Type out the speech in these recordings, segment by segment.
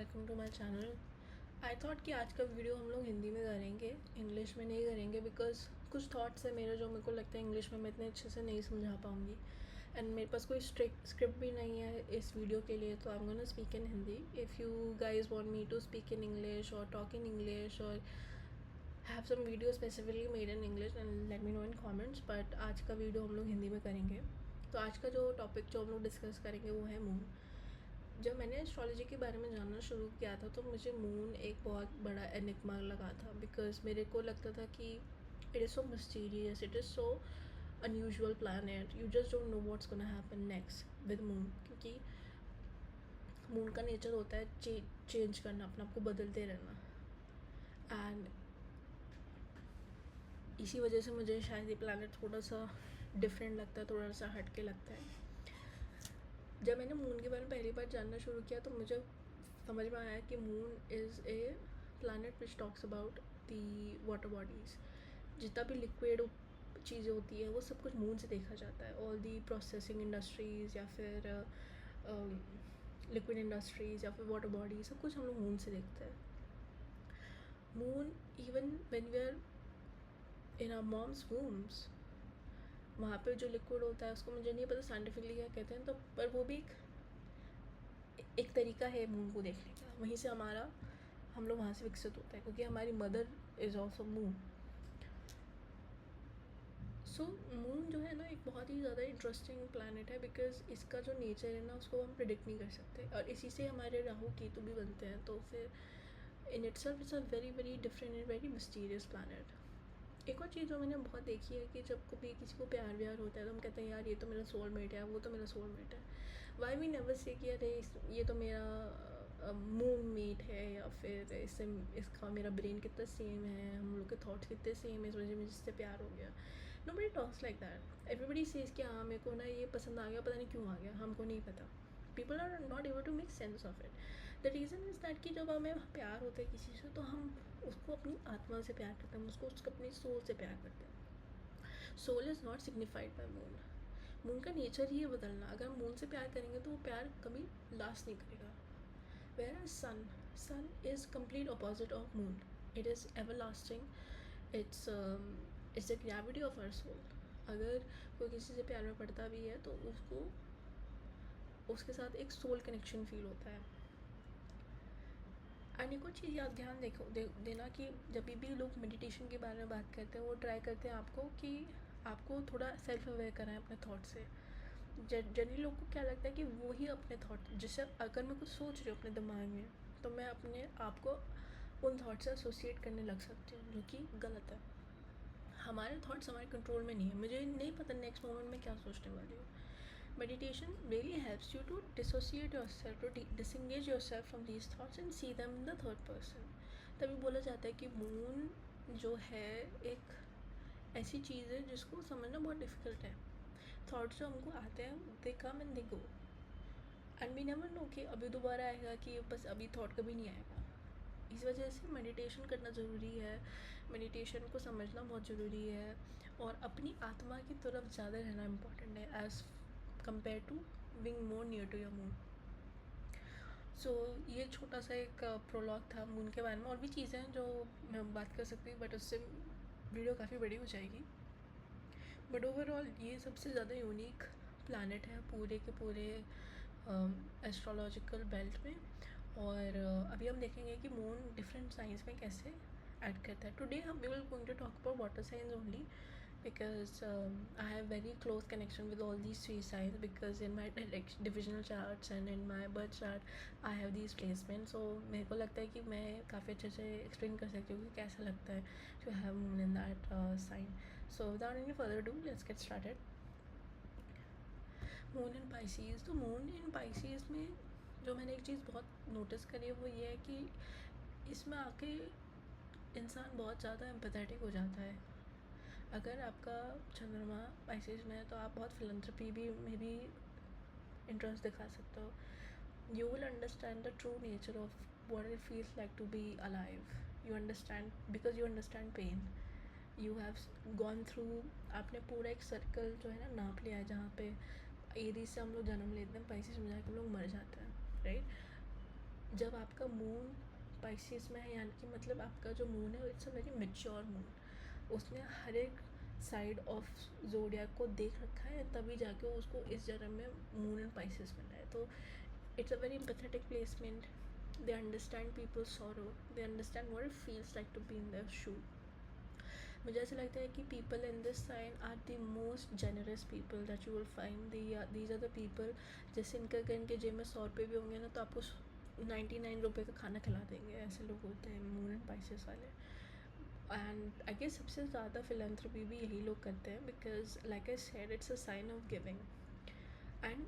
Welcome to my channel. I thought कि आज का वीडियो हम लोग हिंदी में करेंगे, इंग्लिश में नहीं करेंगे बिकॉज कुछ थॉट्स है मेरे जो मेरे को लगता है इंग्लिश में मैं इतने अच्छे से नहीं समझा पाऊँगी एंड मेरे पास कोई स्क्रिप्ट भी नहीं है इस वीडियो के लिए, तो I am gonna speak in Hindi. If you guys want me to speak in English और टॉक इन इंग्लिश और have some video specifically made in English and let me know in comments, but आज का video हम लोग हिंदी में करेंगे। तो आज का जो टॉपिक जो हम लोग डिस्कस करेंगे वो है मून। जब मैंने एस्ट्रोलॉजी के बारे में जानना शुरू किया था तो मुझे मून एक बहुत बड़ा एनिग्मा लगा था बिकॉज मेरे को लगता था कि it is so mysterious, it is so unusual planet, you just don't know what's gonna happen next with moon, क्योंकि मून का नेचर होता है चेंज करना, अपने आप को बदलते रहना। एंड इसी वजह से मुझे शायद ये प्लैनेट थोड़ा सा डिफरेंट लगता है, थोड़ा सा हट के लगता है। जब मैंने मून के बारे में पहली बार जानना शुरू किया तो मुझे समझ में आया कि moon is a planet which talks about the water bodies. जितना भी लिक्विड चीज़ें होती है वो सब कुछ मून से देखा जाता है। ऑल दी प्रोसेसिंग इंडस्ट्रीज़ या फिर लिक्विड इंडस्ट्रीज़ या फिर वाटर बॉडी, सब कुछ हम लोग मून से देखते हैं। Moon even when we are in our moms wombs, वहाँ पे जो लिक्विड होता है उसको मुझे नहीं पता साइंटिफिकली क्या कहते हैं, तो पर वो भी एक तरीका है मून को देखने का। वहीं से हम लोग वहाँ से विकसित होता है क्योंकि हमारी mother is also moon. So moon जो है ना एक बहुत ही ज़्यादा इंटरेस्टिंग प्लैनेट है बिकॉज इसका जो नेचर है ना उसको हम प्रिडिक्ट नहीं कर सकते, और इसी से हमारे राहु केतु भी बनते हैं। तो फिर in itself it's a very very different and very mysterious planet. एक और चीज़ जो मैंने बहुत देखी है कि जब कभी किसी को प्यार व्यार होता है तो हम कहते हैं यार ये तो मेरा सोलमेट है, वो तो मेरा सोलमेट है। वाई वी नेवर से कि अरे ये तो मेरा मून मेट है, या फिर इसका मेरा ब्रेन कितना सेम है, हम लोग के थॉट्स कितने सेम है, इस वजह मुझे जिससे प्यार हो गया। Nobody talks like that. Everybody says कि हाँ मेरे को ना ये पसंद आ गया, पता नहीं क्यों आ गया, हमको नहीं पता। People are not able to make sense of it. The reason is that कि जब हमें प्यार होता है किसी से तो हम उसको अपनी आत्मा से प्यार करते हैं, हम उसको अपनी सोल से प्यार करते हैं। Soul is not signified by moon. Moon का नेचर ही है बदलना। अगर हम मून से प्यार करेंगे तो वो प्यार कभी लास्ट नहीं करेगा। Where sun is complete opposite of moon. It is everlasting. It's the gravity of our soul. अगर कोई किसी से प्यार में पड़ता भी है तो उसको उसके साथ एक सोल कनेक्शन फील होता है। एंड एक और चीज़ याद ध्यान देना कि जब भी लोग मेडिटेशन के बारे में बात करते हैं वो ट्राई करते हैं आपको थोड़ा सेल्फ अवेयर कराएं अपने थॉट से। जनरली लोग को क्या लगता है कि वो ही अपने थॉट, जैसे अगर मैं कुछ सोच रही हूँ अपने दिमाग में तो मैं अपने आप को उन थॉट से एसोसिएट करने लग सकती हूँ, जो कि गलत है। हमारे थॉट्स हमारे कंट्रोल में नहीं है। मुझे नहीं पता नेक्स्ट मोमेंट में क्या सोचने वाली हूँ। Meditation really helps you to dissociate yourself, to disengage yourself from these thoughts and see them in the third person. तभी बोला जाता है कि मून जो है एक ऐसी चीज़ है जिसको समझना बहुत डिफ़िकल्ट है। थॉट्स जो हमको आते हैं they come and they go and we never know कि अभी दोबारा आएगा कि बस अभी थॉट कभी नहीं आएगा। इस वजह से मेडिटेशन करना ज़रूरी है, मेडिटेशन को समझना बहुत ज़रूरी है, और अपनी आत्मा की तरफ ज़्यादा रहना इम्पॉर्टेंट है as compared to being more near to your moon. So ये छोटा सा एक प्रोलॉग था मून के बारे में। और भी चीज़ें हैं जो मैं बात कर सकती हूँ बट उससे वीडियो काफ़ी बड़ी हो जाएगी। बट ओवरऑल ये सबसे ज़्यादा यूनिक प्लैनेट है पूरे के पूरे एस्ट्रोलॉजिकल बेल्ट में। और अभी हम देखेंगे कि मून डिफरेंट साइंस में कैसे ऐड करता है। Today we will going to talk about water science only because I have very close connection with all these three signs because in my divisional charts and in my birth chart I have these placements. So मेरे को लगता है कि मैं काफ़ी अच्छे से explain कर सकती हूँ कि कैसा लगता है to have moon in that sign. So without any further ado, let's get started. Moon in Pisces. तो मून इन पाइसीज़ में जो मैंने एक चीज़ बहुत नोटिस करी है वो ये है कि इसमें आके इंसान बहुत ज़्यादा एम्पैथेटिक हो जाता है। अगर आपका चंद्रमा पाइसेस में है तो आप बहुत फिलंथ्रपी भी में भी इंटरेस्ट दिखा सकते हो। You will understand the true nature of what it feels like to be alive. You understand because you understand pain. You have gone through, आपने पूरा एक सर्कल जो है ना नाप लिया है, जहाँ पे एरीज से हम लोग जन्म लेते हैं, पाइसेस में जाकर हम लोग मर जाते हैं, राइट। जब आपका मून पाइसेस में है, यानी कि मतलब आपका जो मून है it's a very mature moon, उसने हर एक साइड ऑफ जोडियाक को देख रखा है, तभी जाके उसको इस जन्म में मून एंड पाइसेस मिला है. तो it's a very empathetic placement. They understand people's sorrow, they understand what it feels like to be in their shoe. मुझे ऐसा लगता है कि people in this sign are the most generous people that you will find. These are the people, जैसे इनके जेब में 100 रुपये भी होंगे ना तो आपको 99 रुपये का खाना खिला देंगे. ऐसे लोग होते हैं मून एंड पाइसेस वाले. एंड आई गेस सबसे ज़्यादा फिलेंथ्रोपी भी यही लोग करते हैं, because like I said it's a sign of giving. And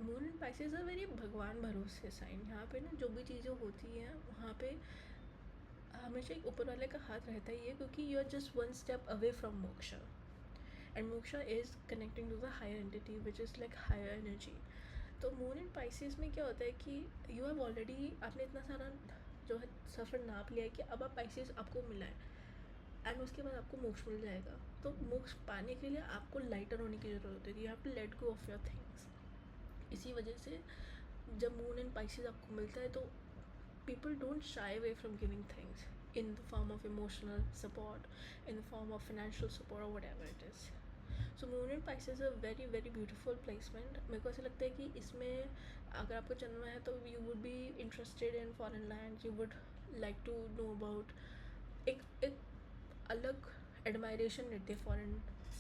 moon and Pisces are very भगवान भरोसे साइन. यहाँ पे ना जो भी चीज़ें होती हैं वहाँ पे हमेशा एक ऊपर वाले का हाथ रहता ही है, क्योंकि you are just one step away from moksha. And moksha is connecting to the higher entity which is like higher energy. तो मून एंड पाइसेस में क्या होता है कि यू हैव ऑलरेडी, आपने इतना सारा जो है सफ़र नाप लिया है कि अब आप पाइसेस आपको मिला है, एंड उसके बाद आपको मोक्ष मिल जाएगा. तो मोक्ष पाने के लिए आपको लाइटर होने की ज़रूरत होती है. You have to let go of your things. इसी वजह से जब मून एंड पाइसेस आपको मिलता है तो people don't shy away from giving things in the form of emotional support, in the form of financial support or whatever it is. So moon and Pisces is a very very beautiful placement. मेरे को ऐसा लगता है कि इसमें अगर आपका जन्म है तो you would be interested in foreign lands, you would like to know about एक अलग admiration रहती है foreign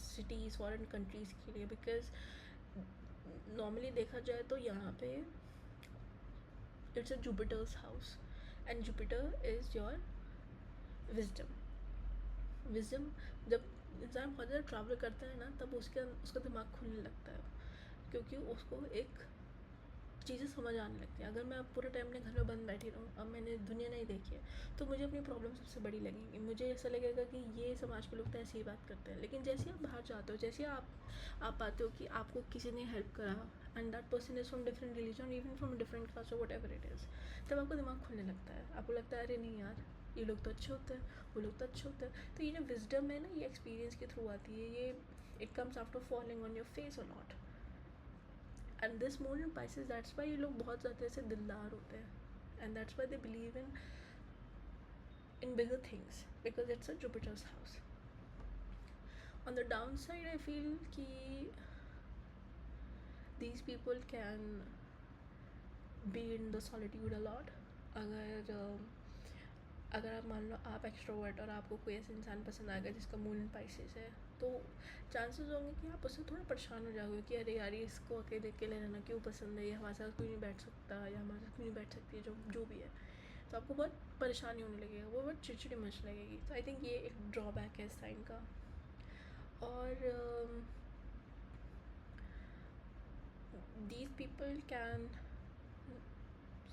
cities, foreign countries के लिए, because normally देखा जाए तो यहाँ पे it's a Jupiter's house, and Jupiter is your wisdom. जब इंसान बहुत ज़्यादा ट्रैवल करता है ना तब उसका दिमाग खुलने लगता है, क्योंकि उसको एक चीज़ें समझ आने लगती हैं. अगर मैं अब पूरे टाइम अपने घर में बंद बैठी रहूँ, अब मैंने दुनिया नहीं देखी है, तो मुझे अपनी प्रॉब्लम सबसे बड़ी लगेंगी. मुझे ऐसा लगेगा कि ये समाज के लोग तो ऐसे ही बात करते हैं. लेकिन जैसे आप बाहर जाते हो, जैसे आप पाते हो कि आपको किसी ने हेल्प करा, and that person is from different religion, even from different caste और वट एवर इट इज़, तब आपको दिमाग खुलने लगता है. आपको लगता है अरे नहीं यार, ये लोग तो अच्छे होते हैं, वो लोग तो अच्छे होते हैं. तो ये जो विजडम है ना, ये एक्सपीरियंस के थ्रू आती है. ये it comes after falling on your face और not. And this moon in Pisces, that's why ये लोग बहुत ज़्यादा ऐसे दिलदार होते हैं, and that's why they believe in bigger things, because it's a Jupiter's house. On the downside I feel कि these people can be in the solitude a lot. अगर आप मान लो आप एक्सट्रोवर्ट और आपको कोई ऐसा इंसान पसंद आ गया जिसका मून इन पाइसेस है, तो चांसेस होंगे कि आप उससे थोड़ा परेशान हो जाओगे कि अरे यार ये इसको अकेले अकेले रहना क्यों पसंद है, ये हमारे साथ क्यों नहीं बैठ सकता, या हमारे साथ क्यों नहीं बैठ सकती है, जो भी है. तो आपको बहुत परेशानी होने लगेगा, वो बहुत चिड़चिड़ी मच लगेगी. तो आई थिंक ये एक ड्रॉबैक है इस साइन का. और these people can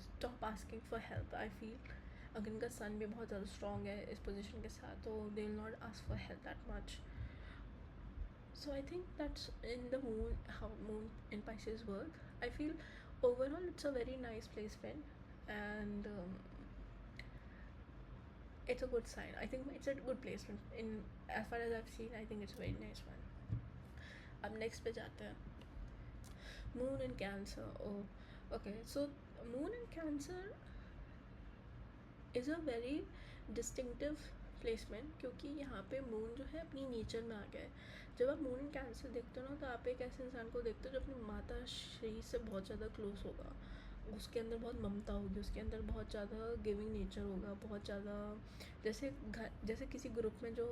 stop asking for help. I feel अगर इनका सन भी बहुत ज़्यादा स्ट्रॉन्ग है इस पोजीशन के साथ, तो they will not ask for help that much. So I think that's in the moon, how moon in Pisces work. I feel overall it's a very nice placement, and it's a good sign. I think it's a good placement. In as far as I've seen, I think it's a very nice one. अब next पे जाते हैं. Moon in Cancer. Oh, okay. So moon in Cancer is a very distinctive placement, क्योंकि यहाँ पे moon जो है अपनी नेचर में आ गया है. जब आप मून इन कैंसर देखते हो ना, तो आप एक ऐसे इंसान को देखते हो जो अपनी माता श्री से बहुत ज़्यादा क्लोज होगा. उसके अंदर बहुत ममता होगी, उसके अंदर बहुत ज़्यादा गिविंग नेचर होगा, बहुत ज़्यादा जैसे किसी ग्रुप में जो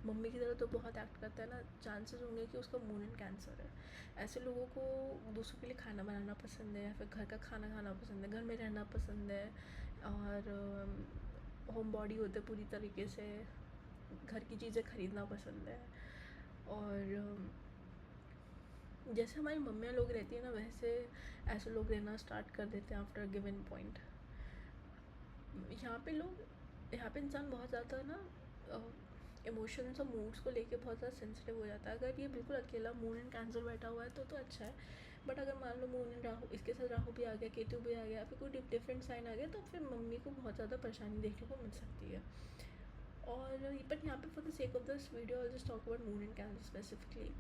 मम्मी की तरह तो बहुत एक्ट करता है ना, चांसेस होंगे कि उसका मून इन कैंसर है. ऐसे लोगों को दूसरों के लिए खाना बनाना पसंद है, या फिर घर का खाना खाना पसंद है, घर में रहना पसंद है, और होम बॉडी होते पूरी तरीके से, घर की चीज़ें ख़रीदना पसंद है. और जैसे हमारी मम्मियाँ लोग रहती है ना, वैसे ऐसे लोग रहना स्टार्ट कर देते हैं आफ्टर गिवन पॉइंट. यहाँ पे इंसान बहुत ज़्यादा ना इमोशंस और मूड्स को लेके बहुत ज़्यादा सेंसिटिव हो जाता है. अगर ये बिल्कुल अकेला मून इन कैंसर बैठा हुआ है तो अच्छा है. बट अगर मान लो मून इन राहु, इसके साथ राहु भी आ गया, केतु भी आ गया, फिर कोई डिफरेंट साइन आ गया, तो फिर मम्मी को बहुत ज़्यादा परेशानी देखने को मिल सकती है. और बट यहाँ पे for the sake of this video I just talk about moon in cancer specifically.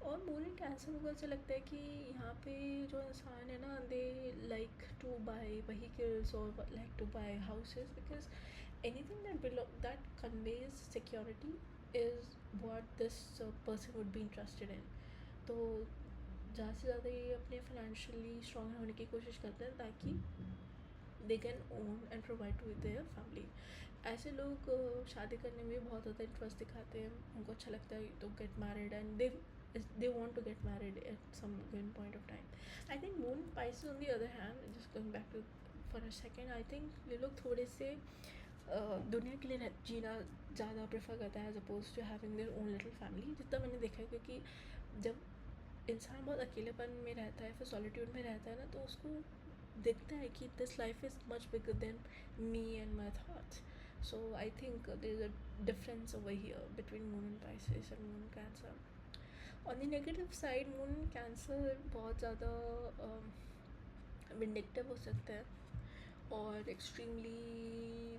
और मून इन कैंसर को ऐसा लगता है कि यहाँ पे जो इंसान है ना, they like to buy vehicles और like to buy houses, because anything that conveys security is what this person would be interested in. तो ज़्यादा से ज़्यादा ये अपने फाइनेंशियली स्ट्रॉन्ग होने की कोशिश करते हैं ताकि they can own and provide to their family. ऐसे लोग शादी करने में बहुत ज़्यादा इंटरेस्ट दिखाते हैं. उनको अच्छा लगता है तो get married and they want to get married at some given point of time. I think moon Pisces on the other hand, just going back to for a second, I think ये लोग थोड़े से दुनिया के लिए जीना ज़्यादा prefer करता है as oppose to having their own little family. जितना मैंने देखा है, क्योंकि जब इंसान बहुत अकेलेपन में रहता है, फिर सॉलिट्यूड में रहता है ना, तो उसको दिखता है कि this life is much bigger than me and my thoughts. So I think there is a difference over here between moon and Pisces and moon cancer. On the negative side, moon cancer बहुत ज़्यादा vindictive हो सकता है और extremely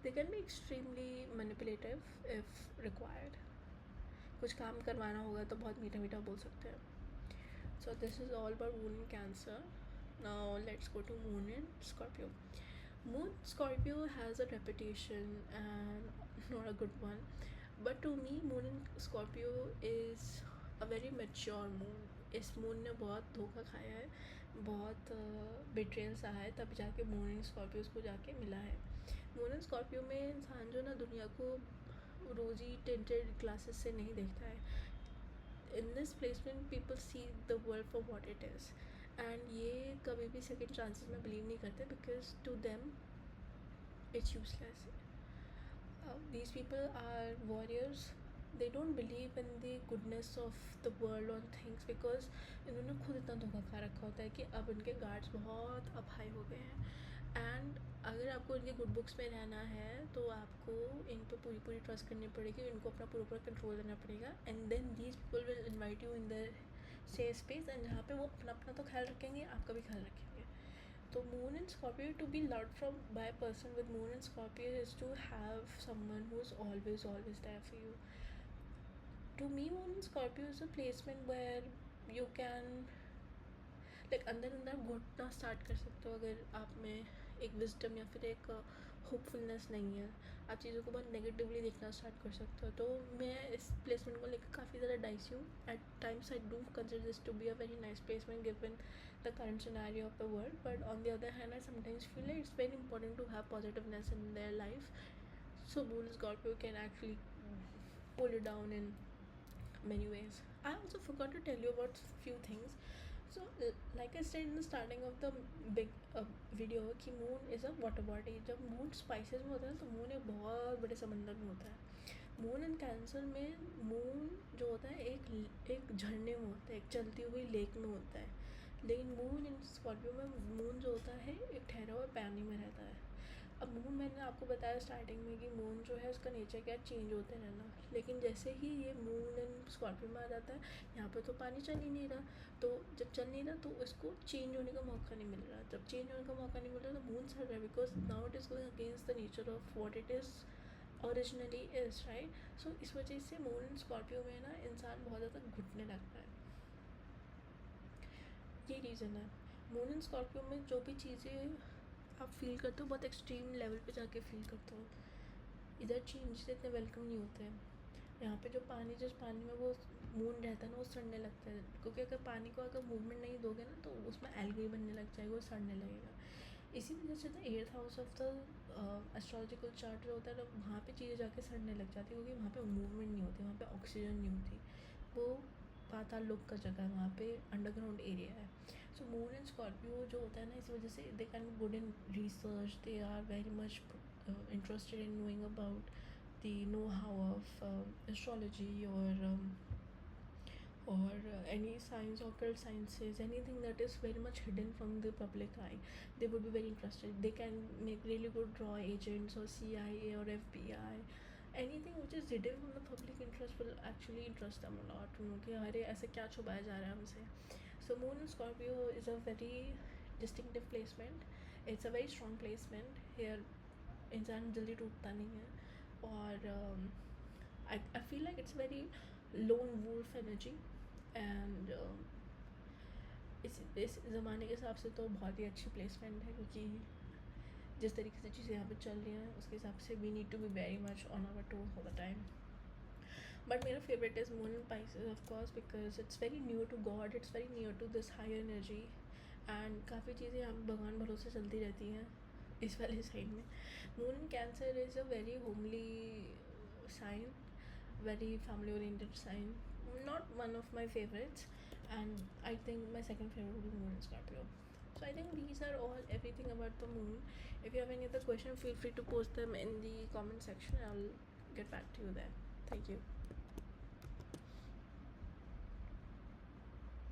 they can be extremely manipulative if required. कुछ काम करवाना होगा तो बहुत मीठा मीठा बोल सकते हैं. So this is all about moon in Cancer. Now let's go to moon in Scorpio. Moon Scorpio has a reputation and not a good one, but to me moon in Scorpio is a very mature moon. इस moon ने बहुत धोखा खाया है, बहुत बेट्रेयल सहा है, तब जाके मून इन स्कॉर्पियो को जाके मिला है. मून इन स्कॉर्पियो में इंसान जो ना दुनिया को रोजी टेंटेड ग्लासेस से नहीं देखता है. In this placement people see the world for what it is, and ये कभी भी सेकेंड चांसेस में बिलीव नहीं करते, because to them it's useless. These people are warriors. They don't believe in the goodness of the world on things, because इन्होंने खुद इतना धोखा खा रखा होता है कि अब इनके गार्ड्स बहुत अप हाई हो गए हैं. एंड अगर आपको इनके गुड बुक्स में रहना है तो आपको इन पर पूरी पूरी ट्रस्ट करनी पड़ेगी, इनको अपना पूरा पूरा कंट्रोल देना पड़ेगा. And then these people will invite you in the safe space, and जहाँ पे वो अपना अपना तो ख्याल रखेंगे, आपका भी ख्याल रखेंगे. So moon in Scorpio, to be loved from by a person with moon in Scorpio is to have someone who's always there for you. To me, moon in Scorpio is a placement where you can like अंदर अंदर घुटना start कर सकते हो अगर आप में एक विजडम या फिर एक होपफुलनेस नहीं है. आप चीज़ों को बहुत नेगेटिवली देखना स्टार्ट कर सकते हो. तो मैं इस प्लेसमेंट को लेकर काफ़ी ज़्यादा डाइसी हूँ. At times I do consider this to be a very nice placement given the current scenario of the world, but on the other hand I sometimes feel like it's very important to have positiveness in their life. So moon Scorpio can actually pull you down in many ways. I also forgot to tell you about few things. So like I said in the starting of the big video कि moon is a water body. जब moon spices में होता है तो moon एक बहुत बड़े समंदर में होता है. मून एंड कैंसर में मून जो होता है एक झरने में होता है, एक चलती हुई लेक में होता है. लेकिन मून इन स्कॉर्पियो में मून जो होता है एक ठहरा हुआ पानी में रहता है. अब मून, मैंने आपको बताया स्टार्टिंग में कि मून जो है उसका नेचर क्या है, चेंज होते रहना. लेकिन जैसे ही ये मून इन स्कॉर्पियो में आ जाता है, यहाँ पे तो पानी चल ही नहीं रहा. तो जब चल नहीं रहा तो इसको चेंज होने का मौका नहीं मिल रहा. जब चेंज होने का मौका नहीं मिल रहा तो मून सड़ रहा है, because now it is going against the nature of what it is originally is, right. So इस वजह से मून इन स्कॉर्पियो में ना इंसान बहुत ज़्यादा घुटने लगता है. ये रीज़न है. मून इन स्कॉर्पियो में जो भी चीज़ें आप फील करते हो बहुत एक्सट्रीम लेवल पे जाके फील करते हो. इधर चेंज इतने वेलकम नहीं होते हैं. यहाँ पे जो पानी, जिस पानी में वो मून रहता है ना, वो सड़ने लगता है, क्योंकि अगर पानी को अगर मूवमेंट नहीं दोगे ना तो उसमें एल्गी बनने लग जाएगा, वो सड़ने लगेगा. इसी वजह से the 8th house of the astrological chart जो होता है ना, वहाँ पे चीज़ें जाके सड़ने लग जाती है, क्योंकि वहाँ पे मूवमेंट नहीं होती, वहाँ पे ऑक्सीजन नहीं होती. वो पाताल लोक का जगह है, वहाँ पे अंडरग्राउंड एरिया है. सो मून एंड स्कॉर्पियो जो होता है ना, इस वजह से they can be good in research. They are very much interested in knowing about the know-how of astrology or any science, occult sciences, anything that is very much hidden from the public eye. They would be very interested. They can make really good draw agents or CIA or FBI. Anything which is hidden from the public interest will actually interest them a lot. कि अरे ऐसे क्या छुपाया जा रहा है हमसे. So moon in Scorpio is a very distinctive placement. It's a very strong placement. Here इंसान जल्दी टूटता नहीं है. और I feel like it's very lone wolf energy, and इस ज़माने के हिसाब से तो बहुत ही अच्छी प्लेसमेंट है, क्योंकि जिस तरीके से चीज़ें यहाँ पे चल रही हैं उसके हिसाब से we need to be very much on our toes all the time. But my favorite is Moon in Pisces, of course, because it's very near to God, it's very near to this higher energy, and काफ़ी चीज़ें हम भगवान भरोसे चलती रहती हैं इस वाले साइड में. Moon in Cancer is a very homely sign, very family oriented sign, not one of my favorites, and I think my second favorite would be Moon in Scorpio. So I think these are all everything about the moon. If you have any other question, feel free to post them in the comment section. I'll get back to you there. Thank you.